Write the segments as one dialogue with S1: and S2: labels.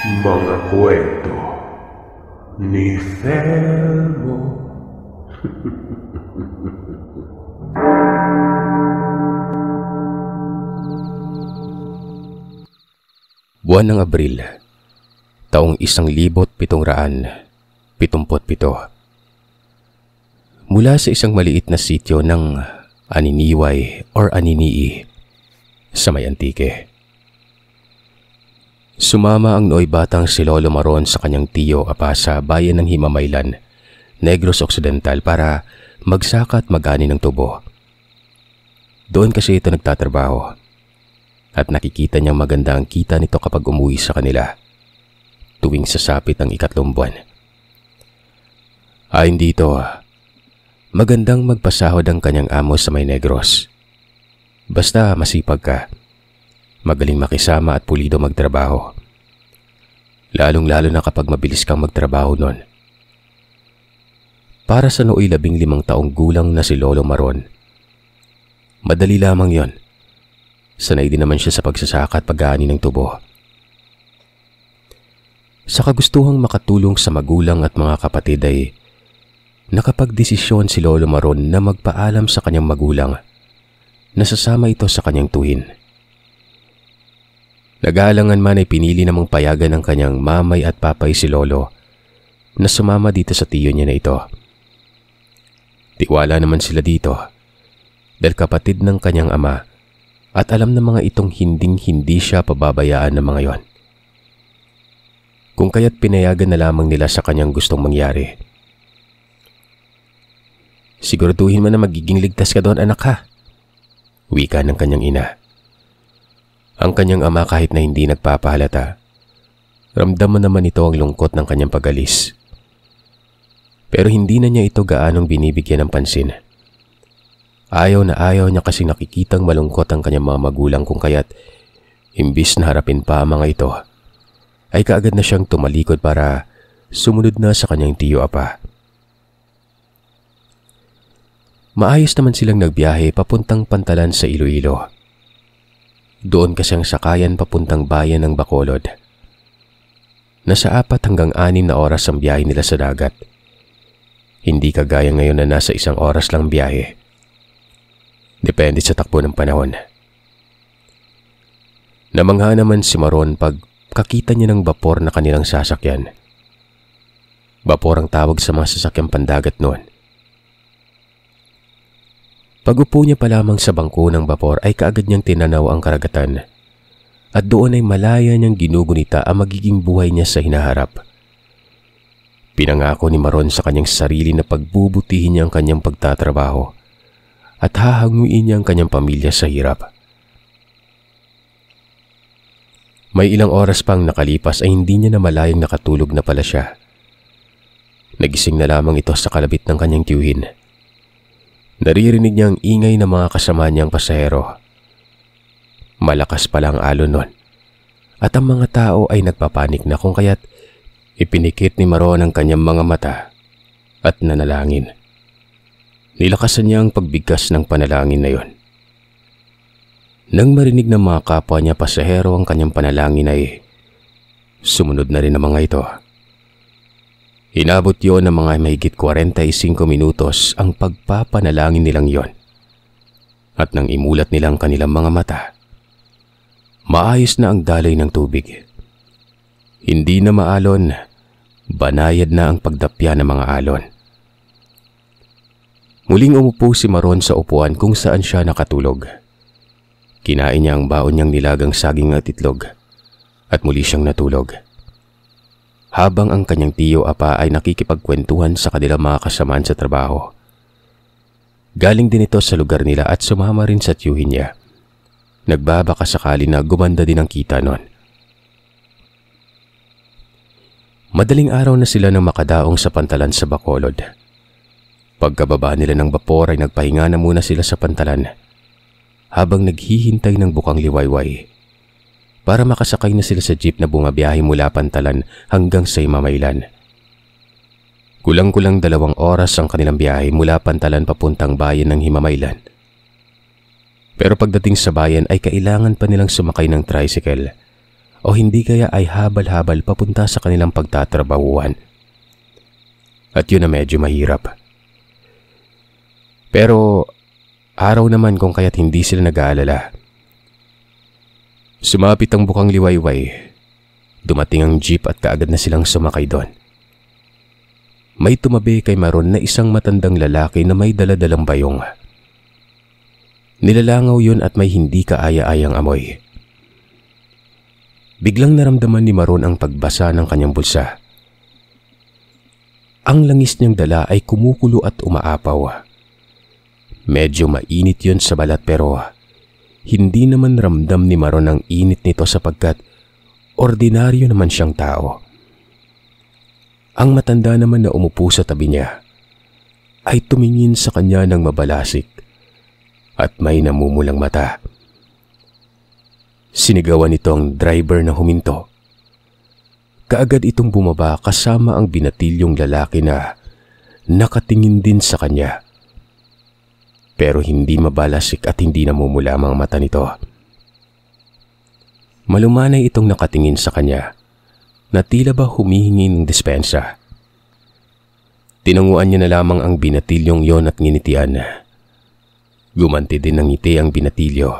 S1: Mga kwento ni Felmo.
S2: Buwan ng Abril, taong 1777. Mula sa isang maliit na sityo ng Aniniway or Aninii sa may Antique. Sumama ang nooy batang si Lolo Maron sa kanyang tiyo apa sa bayan ng Himamaylan, Negros Occidental para magsaka at mag-ani ng tubo. Doon kasi ito nagtatrabaho at nakikita niyang maganda ang kita nito kapag umuwi sa kanila tuwing sasapit ang 3 buwan. Ayon dito, magandang magpasahod ang kanyang amo sa may Negros. Basta masipag ka, magaling makisama at pulido magtrabaho. Lalong-lalo na kapag mabilis kang magtrabaho nun. Para sa nooy 15 taong gulang na si Lolo Maron, madali lamang yon. Sanay din naman siya sa pagsasaka at pag-aani ng tubo. Sa kagustuhang makatulong sa magulang at mga kapatid ay nakapagdesisyon si Lolo Maron na magpaalam sa kanyang magulang na sasama ito sa kanyang tuhin. Nag-aalangan man ay pinili namang payagan ng kanyang mamay at papay si Lolo na sumama dito sa tiyo niya na ito. Tiwala naman sila dito dahil kapatid ng kanyang ama at alam ng mga itong hindi siya pababayaan ng mga yon. Kung kaya't pinayagan na lamang nila sa kanyang gustong mangyari. "Siguraduhin mo na magiging ligtas ka doon, anak ha," wika ng kanyang ina. Ang kanyang ama kahit na hindi nagpapahalata, ramdam mo naman ito ang lungkot ng kanyang pag-alis. Pero hindi na niya ito gaanong binibigyan ng pansin. Ayaw niya kasi nakikitang malungkot ang kanyang mga magulang kung kaya't imbis na harapin pa ang mga ito, ay kaagad na siyang tumalikod para sumunod na sa kanyang tiyo apa. Maayos naman silang nagbiyahe papuntang Pantalan sa Iloilo. Doon kasi ang sakayan papuntang bayan ng Bacolod. Nasa 4 hanggang 6 na oras ang biyahe nila sa dagat. Hindi kagaya ngayon na nasa 1 oras lang biyahe. Depende sa takbo ng panahon. Namangha naman si Maron pag kakita niya ng bapor na kanilang sasakyan. Bapor ang tawag sa mga sasakyang pandagat noon. Pag-upo niya pa lamang sa bangko ng bapor ay kaagad niyang tinanaw ang karagatan at doon ay malaya niyang ginugunita ang magiging buhay niya sa hinaharap. Pinangako ni Maron sa kanyang sarili na pagbubutihin niya ang kanyang pagtatrabaho at hahanguin niya ang kanyang pamilya sa hirap. May ilang oras pang nakalipas ay hindi niya na malayang nakatulog na pala siya. Nagising na lamang ito sa kalabit ng kanyang tiyuhin. Naririnig niya ang ingay ng mga kasama niyang pasahero. Malakas pala ang alon nun. At ang mga tao ay nagpapanik na kung kaya't ipinikit ni Maron ang kanyang mga mata at nanalangin. Nilakasan niya ang pagbigkas ng panalangin na yon. Nang marinig ng mga kapwa niya pasahero ang kanyang panalangin ay sumunod na rin ang mga ito. Inabot yon ng mga mahigit 45 minutos ang pagpapanalangin nilang yon. At nang imulat nilang kanilang mga mata, maayos na ang daloy ng tubig. Hindi na maalon, banayad na ang pagdapya ng mga alon. Muling umupo si Maron sa upuan kung saan siya nakatulog. Kinain niya ang baon niyang nilagang saging at itlog at muli siyang natulog. Habang ang kanyang tiyo apa ay nakikipagkwentuhan sa kanilang mga kasamaan sa trabaho. Galing din ito sa lugar nila at sumama rin sa tiyuhin niya. Nagbabaka sakali na gumanda din ang kita nun. Madaling araw na sila nang makadaong sa Pantalan sa Bacolod. Pagkababa nila ng bapor ay nagpahinga na muna sila sa Pantalan habang naghihintay ng bukang liwayway. Para makasakay na sila sa jeep na bumabiyahe mula Pantalan hanggang sa Himamaylan. Kulang-kulang 2 oras ang kanilang biyahe mula Pantalan papuntang bayan ng Himamaylan. Pero pagdating sa bayan ay kailangan pa nilang sumakay ng tricycle o hindi kaya ay habal-habal papunta sa kanilang pagtatrabahuan. At yun na medyo mahirap. Pero araw naman kung kaya't hindi sila nag-aalala. Sumapit ang bukang liwayway. Dumating ang jeep at kaagad na silang sumakay doon. May tumabi kay Maron na isang matandang lalaki na may daladalang bayong. Nilalangaw yun at may hindi kaaya-ayang amoy. Biglang naramdaman ni Maron ang pagbasa ng kanyang bulsa. Ang langis niyang dala ay kumukulo at umaapaw. Medyo mainit yun sa balat pero hindi naman ramdam ni Maron ang init nito sapagkat ordinaryo naman siyang tao. Ang matanda naman na umupo sa tabi niya ay tumingin sa kanya ng mabalasik at may namumulang mata. Sinigawan nito ang driver na huminto. Kaagad itong bumaba kasama ang binatilyong lalaki na nakatingin din sa kanya. Pero hindi mabalasik at hindi namumulamang mata nito. Malumanay itong nakatingin sa kanya na tila ba humihingi ng dispensa. Tinanguan niya na lamang ang binatilyong yon at nginitian. Gumanti din ng ngiti ang binatilyo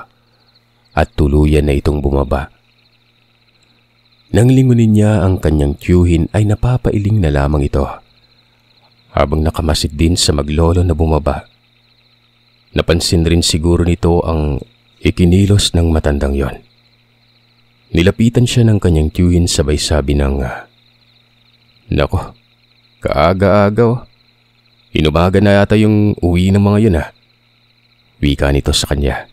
S2: at tuluyan na itong bumaba. Nang lingunin niya ang kanyang tiyuhin ay napapailing na lamang ito habang nakamasid din sa maglolo na bumaba. Napansin rin siguro nito ang ikinilos ng matandang yon. Nilapitan siya ng kanyang tiyuhin sabay sabi ng, "Nako, kaaga-aga oh. Inumaga na yata yung uwi ng mga yun ah." Wika nito sa kanya.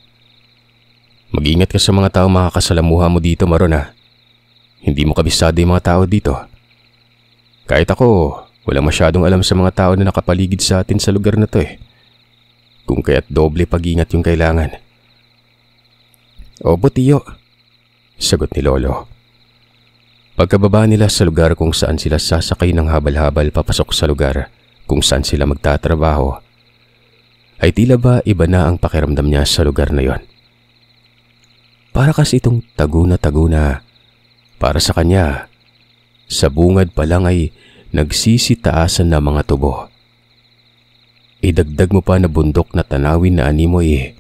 S2: "Mag-ingat ka sa mga tao makakasalamuha mo dito, Maron ah. Hindi mo kabisado yung mga tao dito. Kahit ako, wala masyadong alam sa mga tao na nakapaligid sa atin sa lugar na to eh. Kung kaya't doble pag-ingat yung kailangan." "Opo, tiyo," sagot ni Lolo. Pagkababa nila sa lugar kung saan sila sasakay ng habal-habal papasok sa lugar kung saan sila magtatrabaho, ay tila ba iba na ang pakiramdam niya sa lugar na yon. Para kasi itong tago na para sa kanya, sa bungad pa lang ay nagsisitaasan na mga tubo. Idagdag mo pa na bundok na tanawin na animoy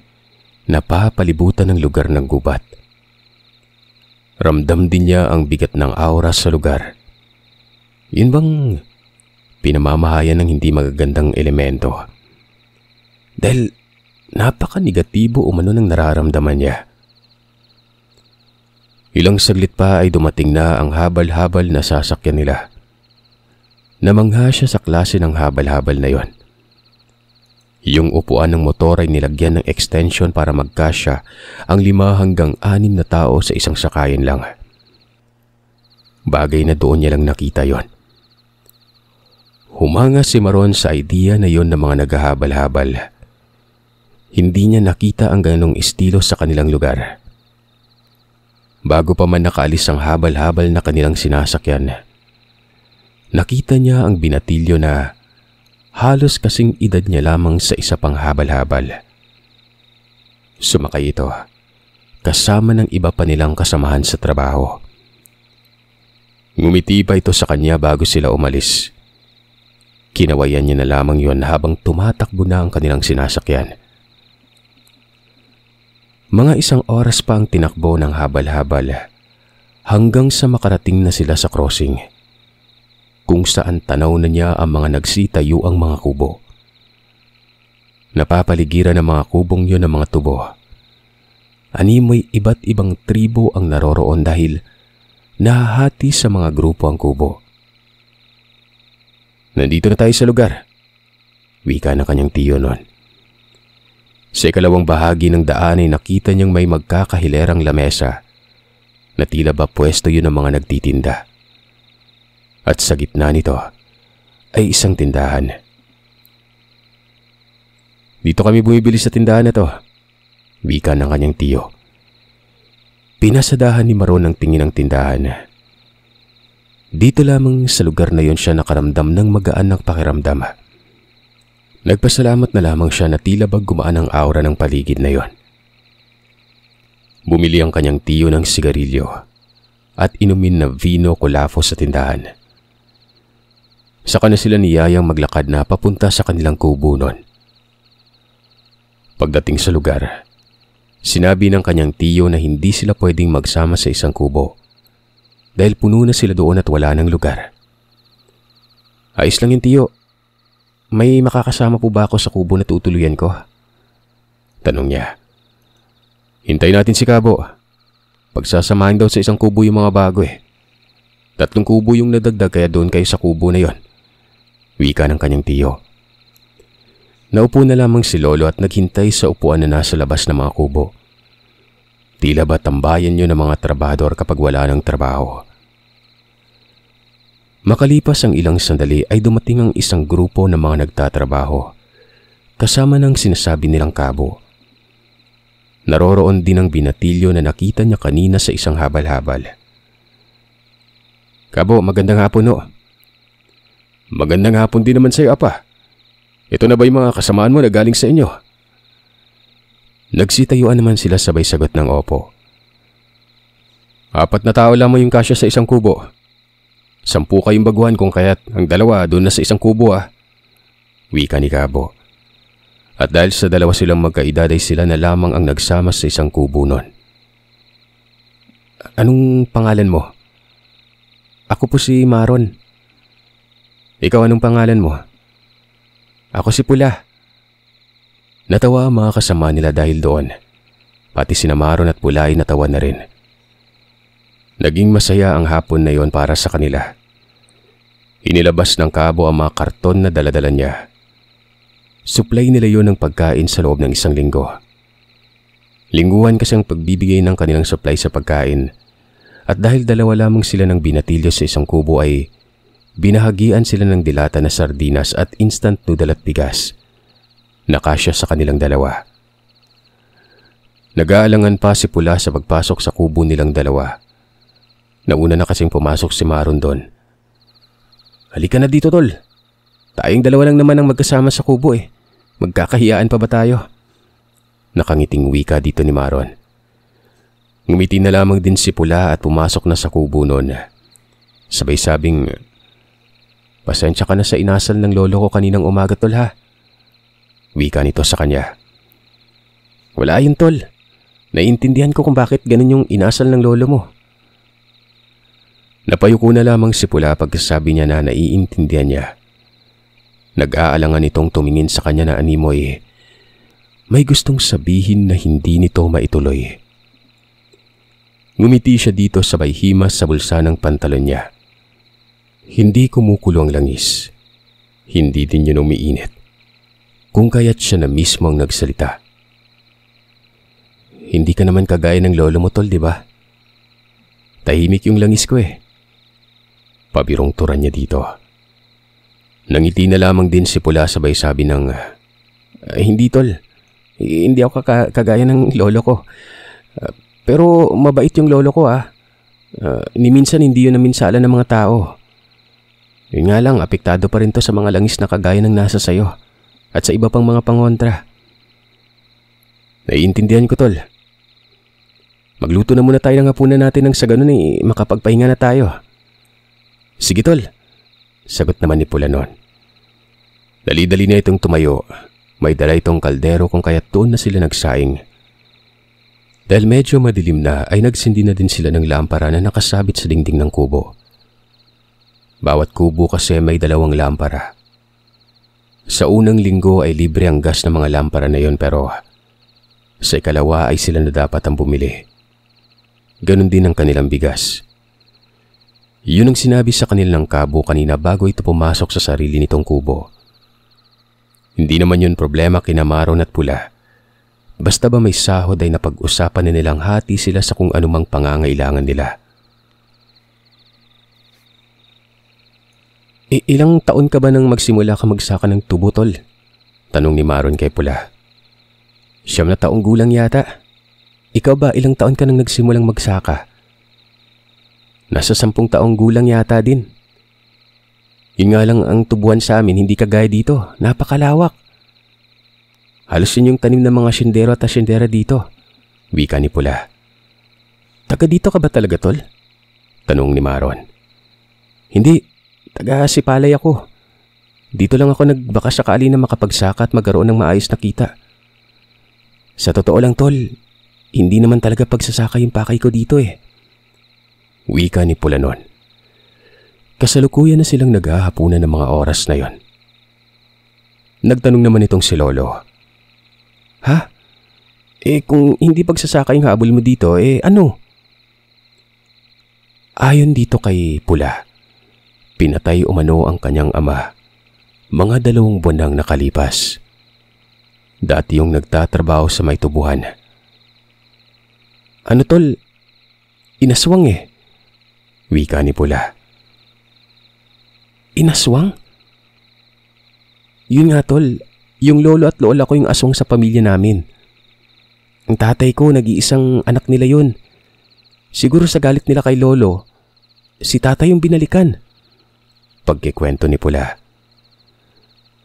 S2: napapalibutan ng lugar ng gubat. Ramdam din niya ang bigat ng aura sa lugar. Yun bang pinamamahayan ng hindi magagandang elemento? Dahil napaka-negatibo umano ng nararamdaman niya. Ilang saglit pa ay dumating na ang habal-habal na sasakyan nila. Namangha siya sa klase ng habal-habal na yon. Yung upuan ng motor ay nilagyan ng extension para magkasya ang 5 hanggang 6 na tao sa isang sakayan lang. Bagay na doon niya lang nakita yon. Humanga si Maron sa idea na yon ng mga naghahabal-habal. Hindi niya nakita ang ganong estilo sa kanilang lugar. Bago pa man nakaalis ang habal-habal na kanilang sinasakyan, nakita niya ang binatilyo na halos kasing edad niya lamang sa isa pang habal-habal. Sumakay ito, kasama ng iba pa nilang kasamahan sa trabaho. Ngumiti pa ito sa kanya bago sila umalis. Kinawayan niya na lamang yon habang tumatakbo na ang kanilang sinasakyan. Mga 1 oras pa ang tinakbo ng habal-habal hanggang sa makarating na sila sa crossing, kung saan tanaw na niya ang mga nagsitayo ang mga kubo. Napapaligiran ng mga kubong yun ng mga tubo. Animoy iba't ibang tribo ang naroroon dahil nahahati sa mga grupo ang kubo. "Nandito na tayo sa lugar," wika ng kanyang tiyo noon. Sa ikalawang bahagi ng daan ay nakita niyang may magkakahilerang lamesa na tila ba pwesto yun ng mga nagtitinda. At sa gitna nito ay isang tindahan. "Dito kami bumibili sa tindahan na to," wika ng kanyang tiyo. Pinasadahan ni Maron ang tingin ng tindahan. Dito lamang sa lugar na yon siya nakaramdam ng magaan ng pakiramdam. Nagpasalamat na lamang siya na tila ba gumaan ang aura ng paligid na yon. Bumili ang kanyang tiyo ng sigarilyo at inumin na vino kulafo sa tindahan. Saka na sila niyayang maglakad na papunta sa kanilang kubo noon. Pagdating sa lugar, sinabi ng kanyang tiyo na hindi sila pwedeng magsama sa isang kubo dahil puno na sila doon at wala ng lugar. Ayos lang yun, tiyo. May makakasama po ba ako sa kubo na tutuluyan ko? Tanong niya. Hintay natin si Kabo. Pagsasamahin daw sa isang kubo yung mga bago eh. 3 kubo yung nadagdag kaya doon kayo sa kubo na yon. Wika ng kanyang tiyo. Naupo na lamang si Lolo at naghintay sa upuan na nasa labas ng mga kubo. Tila ba tambayan yun ng mga trabador kapag wala ng trabaho. Makalipas ang ilang sandali ay dumating ang isang grupo ng mga nagtatrabaho kasama ng sinasabi nilang Kabo. Naroroon din ang binatilyo na nakita niya kanina sa isang habal-habal. Kabo, magandang hapon no. Magandang hapon din naman sa iyo, apa. Ito na ba yung mga kasamaan mo na galing sa inyo? Nagsitayuan naman sila sabay sagot ng opo. 4 na tao lamang yung kasya sa isang kubo. 10 kayong baguhan kung kaya't ang 2 doon na sa isang kubo ah. Wika ni Kabo. At dahil sa 2 silang magkaedad ay sila na lamang ang nagsama sa isang kubo noon. Anong pangalan mo? Ako po si Maron. Ikaw anong pangalan mo? Ako si Pula. Natawa ang mga kasama nila dahil doon. Pati sina Maron at Pula ay natawa na rin. Naging masaya ang hapon na yon para sa kanila. Inilabas ng Kabo ang mga karton na daladala niya. Supply nila yon ng pagkain sa loob ng 1 linggo. Lingguhan kasi ang pagbibigay ng kanilang supply sa pagkain. At dahil 2 lamang sila ng binatilyo sa isang kubo ay binahagian sila ng dilata na sardinas at instant noodle at bigas. Nakasya sa kanilang 2. Nag-aalangan pa si Pula sa pagpasok sa kubo nilang 2. Nauna na kasing pumasok si Maron doon. Halika na dito, tol. Tayong 2 lang naman ang magkasama sa kubo eh. Magkakahiyaan pa ba tayo? Nakangiting wika dito ni Maron. Ngumiti na lamang din si Pula at pumasok na sa kubo noon. Sabay sabing, pasensya ka na sa inasal ng lolo ko kaninang umaga, tol ha. Wika nito sa kanya. Wala yun, tol. Naiintindihan ko kung bakit ganun yung inasal ng lolo mo. Napayuko na lamang si Pula pagkasabi niya na naiintindihan niya. Nag-aalangan itong tumingin sa kanya na animoy. May gustong sabihin na hindi nito maituloy. Ngumiti siya dito sabay himas sa bulsa ng pantalon niya. Hindi kumukulo ang langis. Hindi din yun umiinit. Kung kaya't siya na mismo ang nagsalita. Hindi ka naman kagaya ng lolo mo, tol, di ba? Tahimik yung langis ko eh. Pabirong turan niya dito. Nangiti na lamang din si Pula sabay sabi ng, hindi, tol. Hindi ako kagaya ng lolo ko. Pero mabait yung lolo ko ah. Ni minsan hindi yun naminsala ng mga tao. Yun nga lang, apektado pa rin to sa mga langis na kagaya ng nasa sayo at sa iba pang mga pangontra. Naiintindihan ko, tol. Magluto na muna tayo ng hapunan natin nang sa ganun eh makapagpahinga na tayo. Sige, tol. Sagot naman ni Pula noon. Dali-dali na itong tumayo. May dala itong kaldero kung kaya't doon na sila nagsaing. Dahil medyo madilim na ay nagsindi na din sila ng lampara na nakasabit sa dingding ng kubo. Bawat kubo kasi may 2 lampara. Sa unang linggo ay libre ang gas ng mga lampara na yon pero sa ikalawa ay sila na dapat ang bumili. Ganon din ang kanilang bigas. Yun ang sinabi sa kanilang Kabo kanina bago ito pumasok sa sarili nitong kubo. Hindi naman yun problema kina Maron at Pula. Basta ba may sahod ay napag-usapan na nilang hati sila sa kung anumang pangangailangan nila. Ilang taon ka ba nang magsimula ka magsaka ng tubo, tol? Tanong ni Maron kay Pula. 9 na taong gulang yata. Ikaw ba ilang taon ka nang nagsimulang magsaka? Nasa 10 taong gulang yata din. Yun nga lang ang tubuan sa amin hindi kagaya dito. Napakalawak. Halos yun yung tanim ng mga sindero at asyendera dito. Wika ni Pula. Taga dito ka ba talaga, tol? Tanong ni Maron. Hindi, taga Sipalay ako. Dito lang ako nagbaka sakali na makapagsaka at magkaroon ng maayos na kita. Sa totoo lang tol, hindi naman talaga pagsasaka yung pakay ko dito eh. Wika ni Pula nun. Kasalukuyan na silang naghahapunan ng mga oras na yon. Nagtanong naman itong si Lolo. Ha? Kung hindi pagsasaka yung habol mo dito, ano? Ayon dito kay Pula, pinatay umano ang kanyang ama mga 2 buwan nang nakalipas. Dati yung nagtatrabaho sa may tubuhan. Ano tol? Inaswang eh. Wika ni Pula. Inaswang? Yun nga tol, yung lolo at lola ko yung aswang sa pamilya namin. Ang tatay ko, nag-iisang anak nila yun. Siguro sa galit nila kay lolo, si tatay yung binalikan. Pagkikwento ni Pula.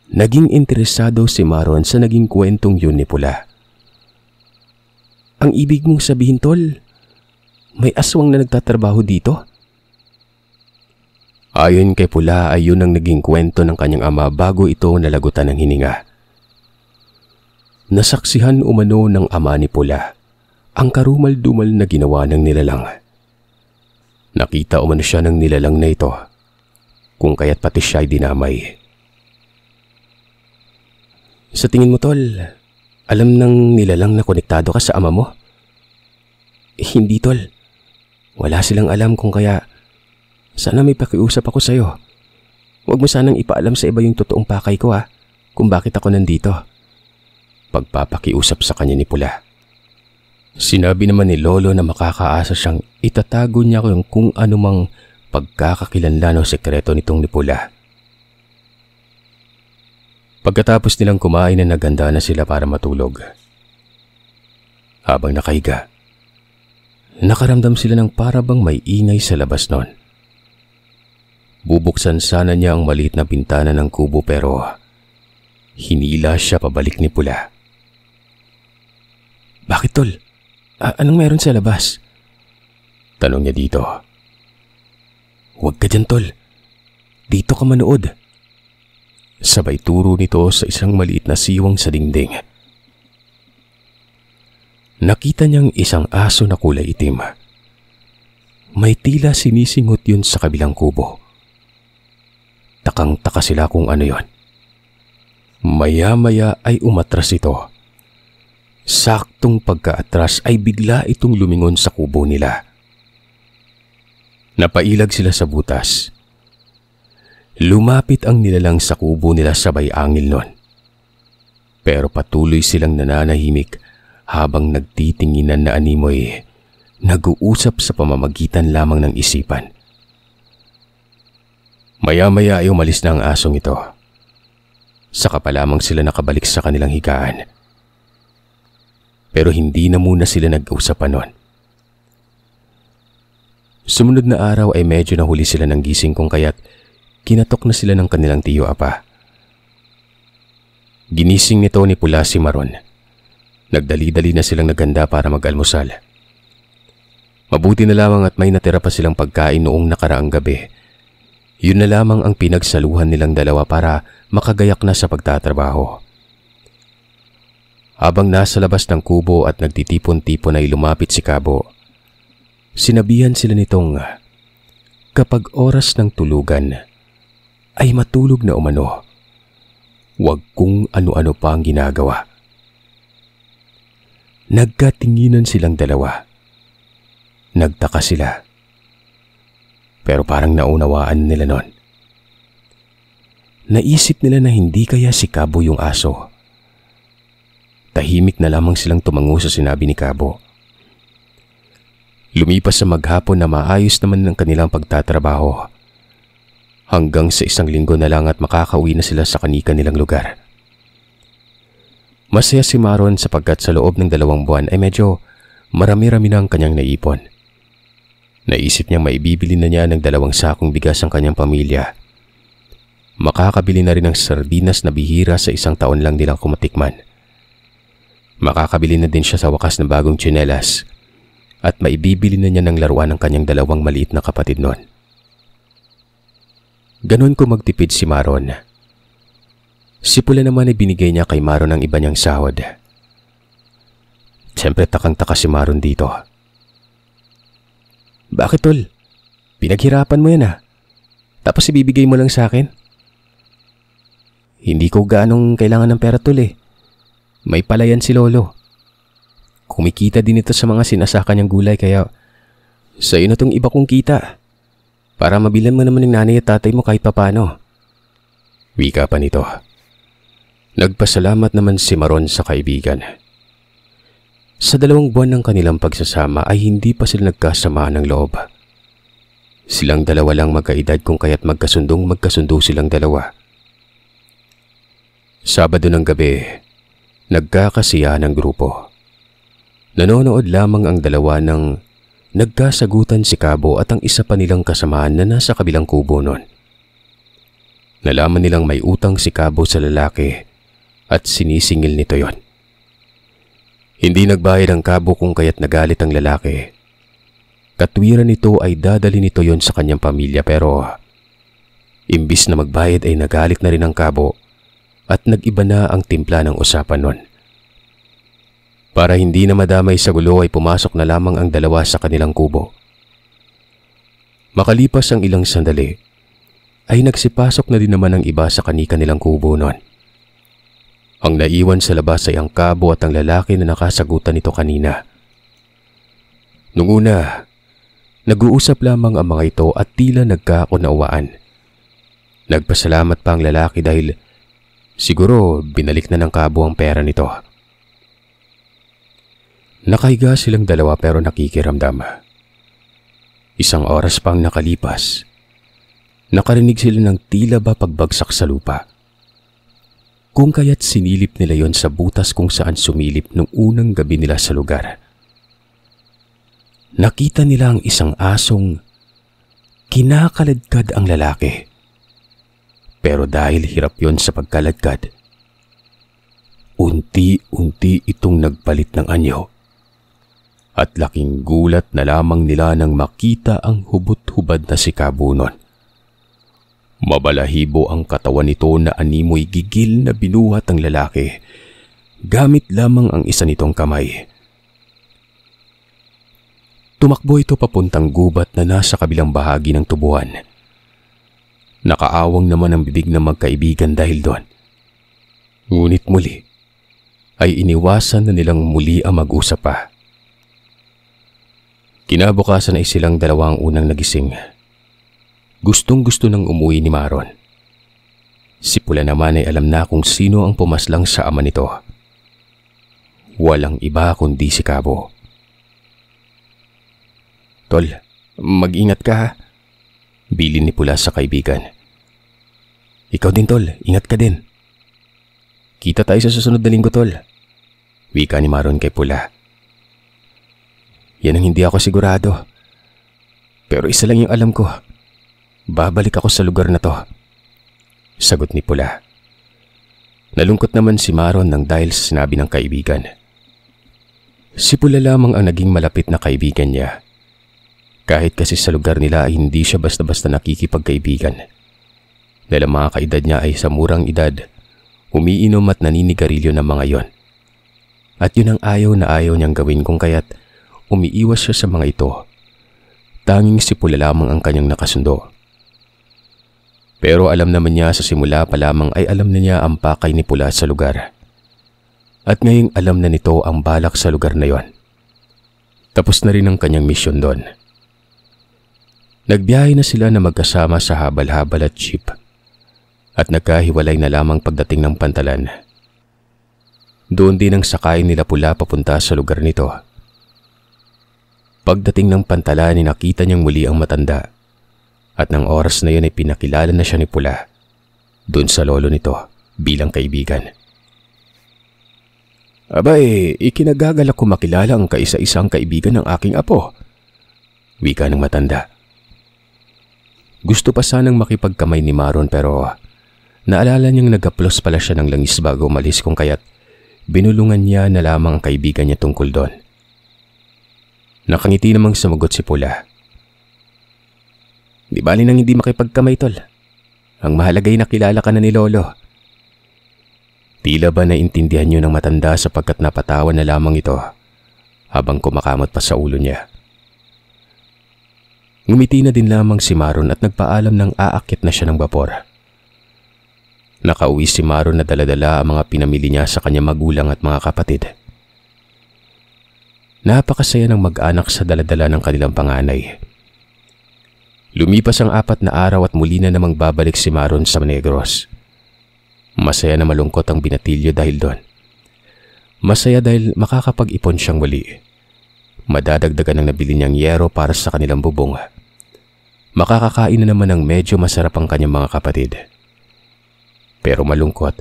S2: Naging interesado si Maron sa naging kwentong yun ni Pula. Ang ibig mong sabihin tol, may aswang na nagtatrabaho dito? Ayon kay Pula ay yun ang naging kwento ng kanyang ama bago ito nalagutan ng hininga. Nasaksihan umano ng ama ni Pula ang karumal-dumal na ginawa ng nilalang. Nakita umano siya ng nilalang na ito, kung kaya't pati siya ay dinamay. Sa tingin mo tol, alam ng nilalang na konektado ka sa ama mo? Hindi tol, wala silang alam kung kaya sana may pakiusap ako sa'yo. Huwag mo sanang ipaalam sa iba yung totoong pakay ko kung bakit ako nandito. Pagpapakiusap sa kanya ni Pula. Sinabi naman ni Lolo na makakaasa siyang itatago niya kung anumang pagkakakilanlan o sekreto nitong ni Pula. Pagkatapos nilang kumain na naganda na sila para matulog. Habang nakahiga, nakaramdam sila ng parabang may ingay sa labas nun. Bubuksan sana niya ang maliit na bintana ng kubo pero hinila siya pabalik ni Pula. Bakit tol? Anong meron sa labas? Tanong niya dito. Huwag ka dyan tol. Dito ka manood. Sabay turo nito sa isang maliit na siwang sa dingding. Nakita niyang isang aso na kulay itim. May tila sinisingot yun sa kabilang kubo. Takang-taka sila kung ano yon. Maya-maya ay umatras ito. Saktong pagkaatras ay bigla itong lumingon sa kubo nila. Napailag sila sa butas. Lumapit ang nilalang sa kubo nila sabay angil nun. Pero patuloy silang nananahimik habang nagtitinginan na animoy, nag-uusap sa pamamagitan lamang ng isipan. Maya-maya ay umalis na ang asong ito. Saka pa lamang sila nakabalik sa kanilang higaan. Pero hindi na muna sila nag-usapan nun. Sumunod na araw ay medyo nahuli sila ng gising kung kaya't kinatok na sila ng kanilang tiyo apa. Ginising nito ni Pula si Maron. Nagdali-dali na silang naganda para mag-almusal. Mabuti na lamang at may natira pa silang pagkain noong nakaraang gabi. Yun na lamang ang pinagsaluhan nilang dalawa para makagayak na sa pagtatrabaho. Habang nasa labas ng kubo at nagtitipon-tipon ay lumapit si Kabo. Sinabihan sila nitong kapag oras ng tulugan ay matulog na umano. Huwag kung ano-ano pa ang ginagawa. Nagkatinginan silang dalawa. Nagtaka sila. Pero parang naunawaan nila nun. Naisip nila na hindi kaya si Kabo yung aso. Tahimik na lamang silang tumango sa sinabi ni Kabo. Lumipas sa maghapon na maayos naman ng kanilang pagtatrabaho. Hanggang sa 1 linggo na lang at makakauwi na sila sa kanika nilang lugar. Masaya si Maron sapagkat sa loob ng 2 buwan ay medyo marami-rami na ang kanyang naipon. Naisip niyang maibibili na niya ng 2 sakong bigas ang kanyang pamilya. Makakabili na rin ng sardinas na bihira sa 1 taon lang nilang kumatikman. Makakabili na din siya sa wakas ng bagong tsinelas at maibibili na niya ng laruan ng kanyang dalawang maliit na kapatid noon. Ganon ko magtipid si Maron. Si Pula naman ay binigay niya kay Maron ang iba niyang sahod. Siyempre takang-taka si Maron dito. Bakit tol? Pinaghirapan mo yan Tapos ibibigay mo lang sa akin? Hindi ko gaanong kailangan ng pera tol May palayan si Lolo. Kumikita din ito sa mga sinasaka niyang gulay kaya sa'yo na tong iba kong kita. Para mabilan mo naman ng nanay at tatay mo kahit papano. Wika pa nito. Nagpasalamat naman si Maron sa kaibigan. Sa 2 buwan ng kanilang pagsasama ay hindi pa sila nagkasamaan ng loob. Silang dalawa lang magkaedad kung kaya't magkasundo silang dalawa. Sabado ng gabi, nagkakasiyahan ng grupo. Nanonood lamang ang dalawa ng nagkasagutan si Kabo at ang isa pa nilang kasamaan na nasa kabilang kubo noon. Nalaman nilang may utang si Kabo sa lalaki at sinisingil nito yon. Hindi nagbayad ang Kabo kung kaya't nagalit ang lalaki. Katwiran nito ay dadali nito yon sa kanyang pamilya pero imbis na magbayad ay nagalit na rin ang Kabo at nag-iba na ang timpla ng usapan nun. Para hindi na madamay sa gulo ay pumasok na lamang ang dalawa sa kanilang kubo. Makalipas ang ilang sandali, ay nagsipasok na din naman ang iba sa kanilang kubo nun. Ang naiwan sa labas ay ang Kabo at ang lalaki na nakasagutan nito kanina. Nung una, nag-uusap lamang ang mga ito at tila nagkakunawaan. Nagpasalamat pa ang lalaki dahil siguro binalik na ng Kabo ang pera nito. Nakahiga silang dalawa pero nakikiramdam. 1 oras pang nakalipas, nakarinig sila ng tila ba pagbagsak sa lupa. Kung kaya't sinilip nila yon sa butas kung saan sumilip nung unang gabi nila sa lugar. Nakita nila ang isang asong kinakaladkad ang lalaki. Pero dahil hirap yon sa pagkaladkad, unti-unti itong nagpalit ng anyo. At laking gulat na lamang nila nang makita ang hubot-hubad na si Kabo nun. Mabalahibo ang katawan nito na animoy gigil na binuhat ang lalaki, gamit lamang ang isa nitong kamay. Tumakbo ito papuntang gubat na nasa kabilang bahagi ng tubuhan. Nakaawang naman ang bibig ng magkaibigan dahil doon. Ngunit muli, ay iniwasan na nilang muli ang mag-usap pa. Kinabukasan ay silang dalawang unang nagising. Gustong-gusto nang umuwi ni Maron. Si Pula naman ay alam na kung sino ang pumaslang sa ama nito. Walang iba kundi si Kabo. Tol, mag-ingat ka bilin ni Pula sa kaibigan. Ikaw din tol, ingat ka din. Kita tayo sa susunod na linggo tol. Wika ni Maron kay Pula. Yan ang hindi ako sigurado. Pero isa lang yung alam ko. Babalik ako sa lugar na to. Sagot ni Pula. Nalungkot naman si Maron nang dahil sa sinabi ng kaibigan. Si Pula lamang ang naging malapit na kaibigan niya. Kahit kasi sa lugar nila ay hindi siya basta-basta nakikipagkaibigan. Dahil ang mga kaedad niya ay sa murang edad, umiinom at naninigarilyo ng mga yon. At yun ang ayaw na ayaw niyang gawin kung kaya't umiiwas siya sa mga ito. Tanging si Pula lamang ang kanyang nakasundo. Pero alam naman niya sa simula pa lamang ay alam na niya ang pakay ni Pula sa lugar. At ngayong alam na nito ang balak sa lugar na yon. Tapos na rin ang kanyang misyon doon. Nagbiyahe na sila na magkasama sa habal-habal at jeep. At nagkahiwalay na lamang pagdating ng Pantalan. Doon din ang sakay nila Pula papunta sa lugar nito. Pagdating ng Pantalan, nakita niyang muli ang matanda. At ng oras na yun ay pinakilala na siya ni Pula doon sa lolo nito bilang kaibigan. Abay, ikinagagalak ko makilala ang kaisa-isang kaibigan ng aking apo. Wika ng matanda. Gusto pa sanang makipagkamay ni Maron pero naalala niyang nagaplos pala siya ng langis bago umalis kung kaya't binulungan niya na lamang ang kaibigan niya tungkol doon. Nakangiti namang sumagot si Pula. Di bali nang hindi makipagkamay, tol. Ang mahalaga ay nakilala ka na ni Lolo. Tila ba naintindihan niyo ng matanda sapagkat napatawa na lamang ito habang kumakamot pa sa ulo niya. Ngumiti na din lamang si Maron at nagpaalam ng aakyat na siya ng bapor. Nakauwi si Maron na dala-dala ang mga pinamili niya sa kanyang magulang at mga kapatid. Napakasaya ng mag-anak sa dala-dala ng kanilang panganay. Lumipas ang 4 na araw at muli na namang babalik si Maron sa Negros. Masaya na malungkot ang binatilyo dahil doon. Masaya dahil makakapag-ipon siyang muli. Madadagdagan ng nabili niyang yero para sa kanilang bubong. Makakakain na naman ng medyo masarap ang kanyang mga kapatid. Pero malungkot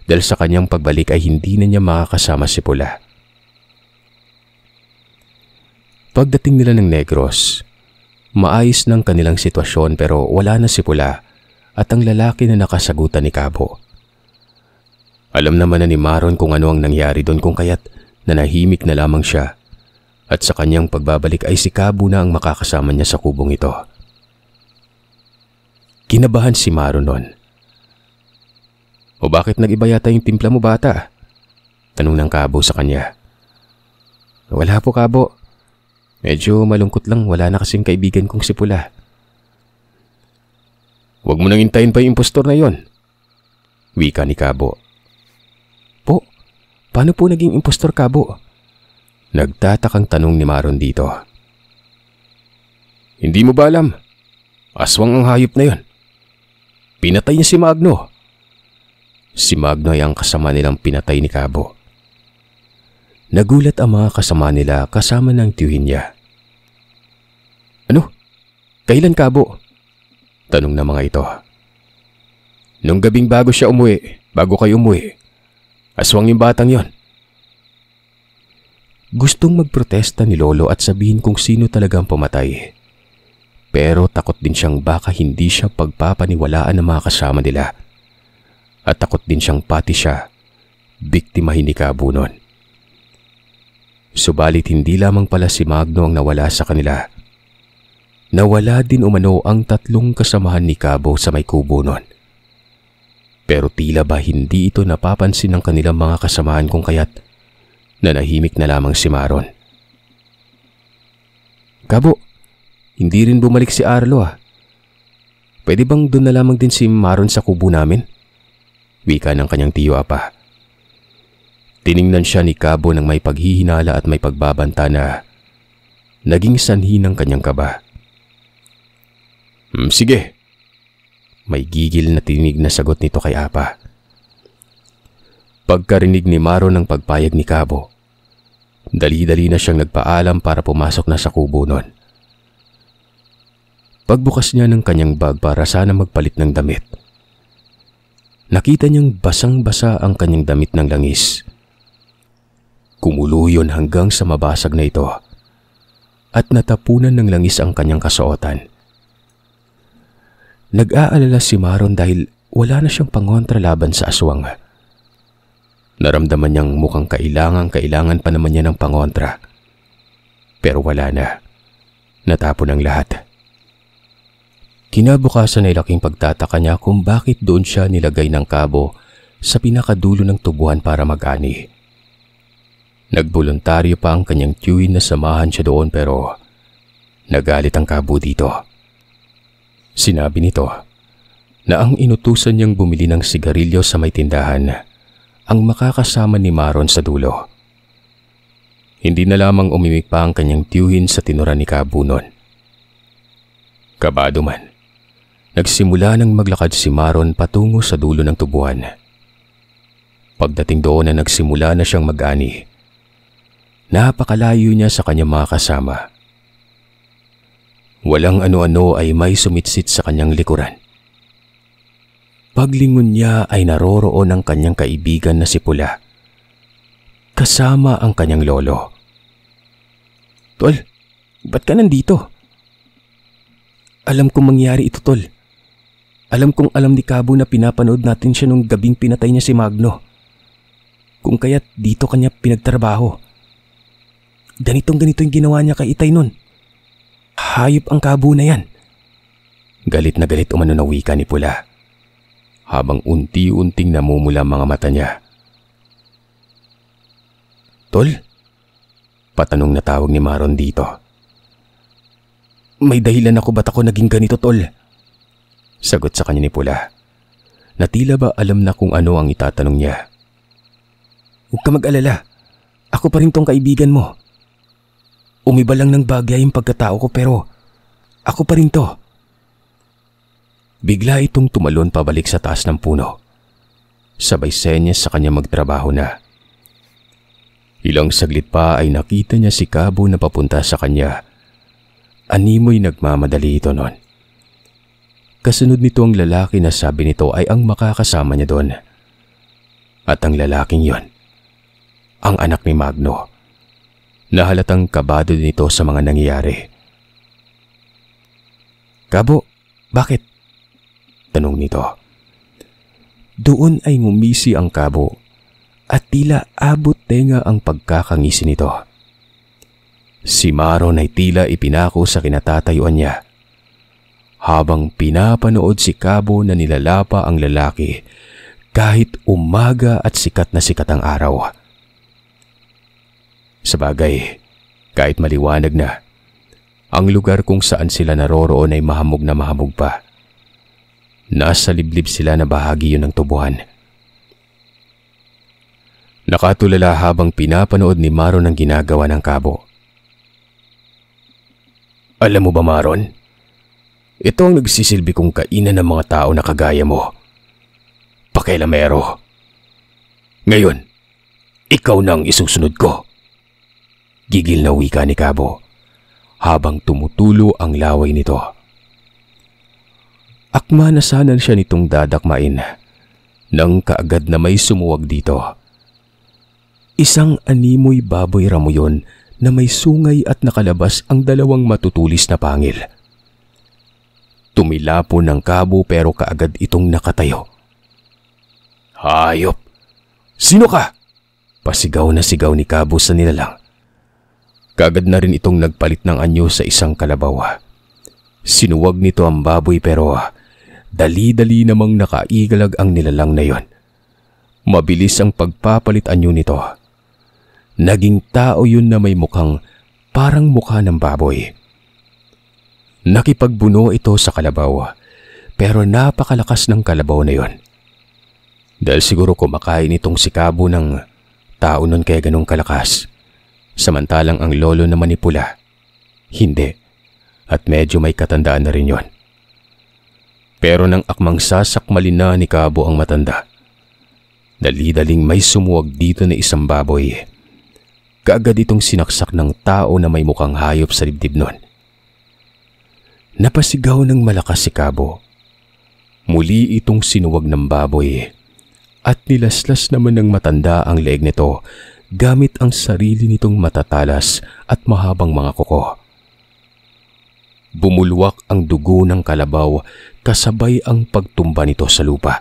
S2: dahil sa kanyang pagbalik ay hindi na niya makakasama si Pula. Pagdating nila ng Negros, maayos ng kanilang sitwasyon pero wala na si Pula at ang lalaki na nakasagutan ni Kabo. Alam naman na ni Maron kung ano ang nangyari doon kung kaya't nanahimik na lamang siya at sa kanyang pagbabalik ay si Kabo na ang makakasama niya sa kubong ito. Kinabahan si Maron noon. O bakit nag-iba yata yung timpla mo, bata? Tanong ng Kabo sa kanya. Wala po, Kabo. Medyo malungkot lang, wala na kasing kaibigan kong si Pula. Huwag mo nang hintayin pa yung impostor na yon. Wika ni Kabo. Po, paano po naging impostor, Kabo? Nagtatakang tanong ni Maron dito. Hindi mo ba alam? Aswang ang hayop na yon. Pinatay niya si Magno. Si Magno ay ang kasama nilang pinatay ni Kabo. Nagulat ang mga kasama nila kasama ng tiyuhin niya. Ano? Kailan, Kabo? Tanong ng mga ito. Nung gabing bago siya umuwi, bago kayo umuwi. Aswang yung batang yon. Gustong magprotesta ni Lolo at sabihin kung sino talagang pumatay. Pero takot din siyang baka hindi siya pagpapaniwalaan ng mga kasama nila. At takot din siyang pati siya, biktimahin ni Kabo noon. Subalit hindi lamang pala si Magno ang nawala sa kanila. Nawala din umano ang 3 kasamahan ni Kabo sa may kubo noon. Pero tila ba hindi ito napapansin ng kanilang mga kasamahan kung kaya't nanahimik na lamang si Maron. Kabo, hindi rin bumalik si Arlo ah. Pwede bang doon na lamang din si Maron sa kubo namin? Wika ng kanyang tiyo apa. Tiningnan siya ni Kabo ng may paghihinala at may pagbabanta na naging sanhi ng kanyang kaba. Sige. May gigil na tinig na sagot nito kay apa. Pagkarinig ni Maron ng pagpayag ni Kabo, dali-dali na siyang nagpaalam para pumasok na sa kubo noon. Pagbukas niya ng kanyang bag para sana magpalit ng damit, nakita niyang basang-basa ang kanyang damit ng langis. Kumulo yun hanggang sa mabasag na ito at natapunan ng langis ang kanyang kasuotan. Nag-aalala si Maron dahil wala na siyang pangontra laban sa aswang. Naramdaman niyang mukhang kailangan pa naman niya ng pangontra. Pero wala na. Natapon ang lahat. Kinabukasan ay laking pagtataka niya kung bakit doon siya nilagay ng Kabo sa pinakadulo ng tubuhan para mag-ani. Nagboluntaryo pa ang kanyang tiyuhin na samahan siya doon pero nagalit ang Kabo dito. Sinabi nito na ang inutusan niyang bumili ng sigarilyo sa may tindahan ang makakasama ni Maron sa dulo. Hindi na lamang umimik pa ang kanyang tiyuhin sa tinura ni Kabo noon. Kabado man, nagsimula nang maglakad si Maron patungo sa dulo ng tubuhan. Pagdating doon na nagsimula na siyang mag-ani. Napakalayo niya sa kanyang mga kasama. Walang ano-ano ay may sumitsit sa kanyang likuran. Paglingon niya ay naroroon ang kanyang kaibigan na si Pula. Kasama ang kanyang lolo. Tol, ba't ka nandito? Alam kong mangyari ito, Tol. Alam kong alam ni Kabo na pinapanood natin siya nung gabing pinatay niya si Magno. Kung kaya't dito kanya pinagtrabaho.
S3: Ganito yung ginawa niya kay Itay nun. Hayop ang Kabo na yan.
S2: Galit na galit umano na wika ni Pula, habang unti-unting namumula mga mata niya. Tol? Patanong na tawag ni Maron dito.
S3: May dahilan ako ba't ako naging ganito, Tol?
S2: Sagot sa kanya ni Pula, na tila ba alam na kung ano ang itatanong niya.
S3: Huwag ka mag-alala. Ako pa rin tong kaibigan mo. Umiba lang ng bagay yung pagkatao ko pero ako pa rin to.
S2: Bigla itong tumalon pabalik sa taas ng puno. Sabay senyas sa kanya magtrabaho na. Ilang saglit pa ay nakita niya si Kabo na papunta sa kanya. Animoy nagmamadali ito noon. Kasunod nito ang lalaki na sabi nito ay ang makakasama niya doon. At ang lalaking yon, ang anak ni Magno, na halatang kabado din ito sa mga nangyayari.
S3: Kabo, bakit?
S2: Tanong nito.
S3: Doon ay ngumisi ang Kabo at tila abot tenga ang pagkakangisi nito.
S2: Si Maron ay tila ipinako sa kinatatayuan niya, habang pinapanood si Kabo na nilalapa ang lalaki kahit umaga at sikat na sikat ang araw. Sabagay, kahit maliwanag na, ang lugar kung saan sila naroroon ay mahamog na mahamog pa. Nasa liblib sila na bahagi yun ng tubuhan. Nakatulala habang pinapanood ni Maron ang ginagawa ng Kabo. Alam mo ba, Maron? Ito ang nagsisilbi kong kainan ng mga tao na kagaya mo. Pakailamero. Ngayon, ikaw na ang isusunod ko. Gigil na wika ni Kabo habang tumutulo ang laway nito. Akma na sana siya nitong dadakmain nang kaagad na may sumuwag dito. Isang animoy baboy ramo yun na may sungay at nakalabas ang dalawang matutulis na pangil. Tumilapo ng Kabo pero kaagad itong nakatayo. Hayop! Sino ka? Pasigaw na sigaw ni Kabo sa nilalang. Kaagad na rin itong nagpalit ng anyo sa isang kalabaw. Sinuwag nito ang baboy pero dali-dali namang nakaigalag ang nilalang na yon. Mabilis ang pagpapalit anyo nito. Naging tao yun na may mukhang parang mukha ng baboy. Nakipagbuno ito sa kalabaw pero napakalakas ng kalabaw na yon. Dahil siguro kumakain itong si Kabo ng tao nun kaya ganong kalakas. Samantalang ang lolo naman ni Pula, hindi, at medyo may katandaan na rin yon. Pero nang akmang sasakmalin na ni Kabo ang matanda, dali-daling may sumuwag dito na isang baboy. Kaagad itong sinaksak ng tao na may mukhang hayop sa dibdib nun. Napasigaw ng malakas si Kabo. Muli itong sinuwag ng baboy at nilaslas naman ng matanda ang leeg nito gamit ang sarili nitong matatalas at mahabang mga kuko. Bumulwak ang dugo ng kalabaw kasabay ang pagtumba nito sa lupa.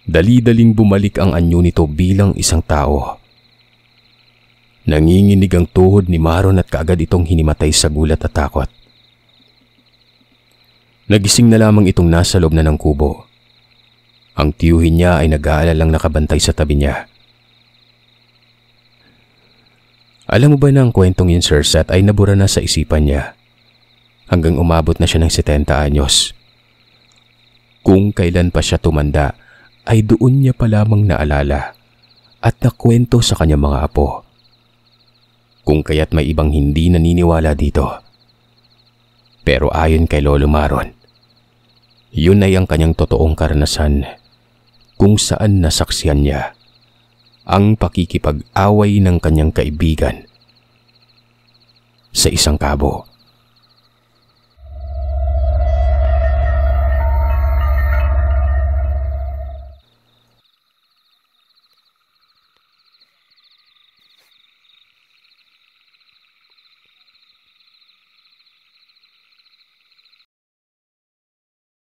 S2: Dali-daling bumalik ang anyo nito bilang isang tao. Nanginginig ang tuhod ni Maron at kaagad itong hinimatay sa gulat at takot. Nagising na lamang itong nasa loob na ng kubo. Ang tiyuhin niya ay nag-aalalang nakabantay sa tabi niya. Alam mo ba na ang kwentong yun, Sir Seth, ay nabura na sa isipan niya hanggang umabot na siya ng 70 anyos. Kung kailan pa siya tumanda ay doon niya pa lamang naalala at nakwento sa kanyang mga apo. Kung kaya't may ibang hindi naniniwala dito. Pero ayon kay Lolo Maron, yun ay ang kanyang totoong karanasan kung saan nasaksihan niya ang pakikipag-away ng kanyang kaibigan sa isang Kabo.